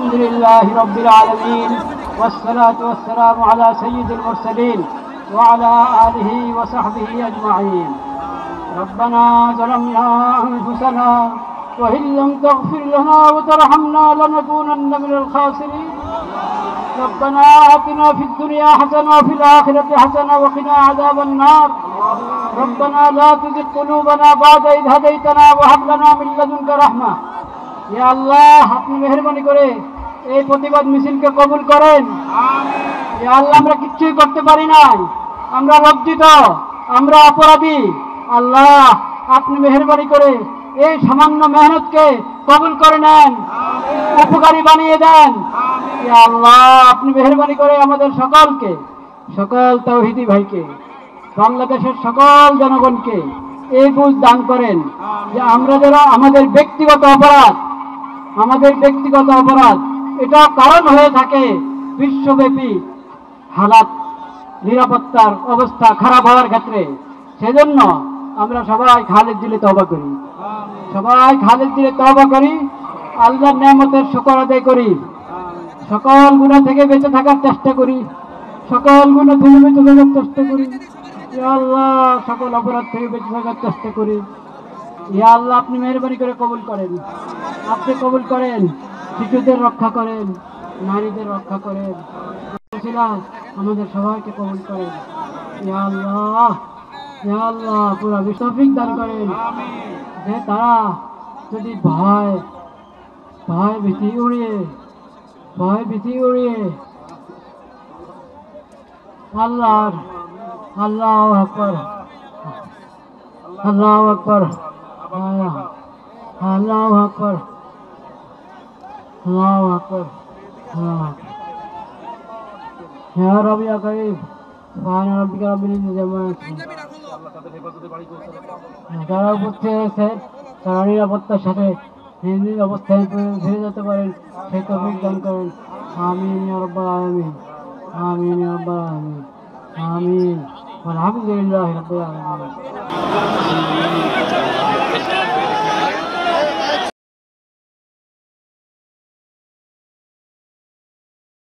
الحمد لله رب العالمين والصلاة والسلام على سيد المرسلين وعلى آله وصحبه أجمعين. ربنا ظلمنا أنفسنا وإن لم تغفر لنا وترحمنا لنكونن من الخاسرين. ربنا آتنا في الدنيا حسنة وفي الآخرة حسنة وقنا عذاب النار. ربنا لا تزغ قلوبنا بعد إذ هديتنا وهب لنا من لدنك رحمة. يا الله আপনি মেহেরবানি করে এই প্রতিবাদ মিছিলকে কবুল করেন। ইয়া আল্লাহ আমরা কিচ্ছুই করতে পারি নাই, আমরা লজ্জিত, আমরা অপরাধী। আল্লাহ আপনি মেহেরবানি করে এই সামান্য মেহনতকে কবুল করে নেন, উপকারী বানিয়ে দেন। ইয়া আল্লাহ আপনি মেহেরবানি করে আমাদের সকলকে, সকল তাওহীদি ভাইকে, বাংলাদেশের সকল জনগণকে এই বুঝ দান করেন যে আমরা যারা আমাদের ব্যক্তিগত অপরাধ এটা কারণ হয়ে থাকে বিশ্বব্যাপী হালাত নিরাপত্তার অবস্থা খারাপ হওয়ার ক্ষেত্রে। সেজন্য আমরা সবাই খালেদ দিলে তওবা করি, আল্লাহর নেয়ামতের শুকর আদায় করি, সকল গুনাহ থেকে বেঁচে থাকার চেষ্টা করি, সকল গুনাহ থেকে বেঁচে থাকার চেষ্টা করি। ইয়া আল্লাহ সকল অপরাধ থেকে বেঁচে থাকার চেষ্টা করি। ইয়া আল্লাহ আপনি মেহেরবানি করে কবুল করেন, আপনি কবুল করেন, শিশুদের রক্ষা করেন, নারীদের রক্ষা করেন, আমাদের সবাইকে কবুল করেন। ইয়া আল্লাহ পুরা বিশ্বফিক দান করেন যে তারা যদি ভয় ভীতি উড়িয়ে আল্লাহু আকবার ইয়া রাব্বি ইয়া কারীম সুবহান রাব্বিকা রাব্বিল ইজ্জাতি আম্মা ইয়াসিফুন। যারা উপস্থিত হয়েছে তারা নিরাপত্তার সাথে নিজ অবস্থায় ফিরে যেতে পারেন সেই তৌফিক দান করেন। আমিন ইয়া রাব্বাল আলামিন, আমিন ইয়া রাব্বাল আলামিন, আমিন। আলহামদুলিল্লাহি রাব্বিল আলামিন।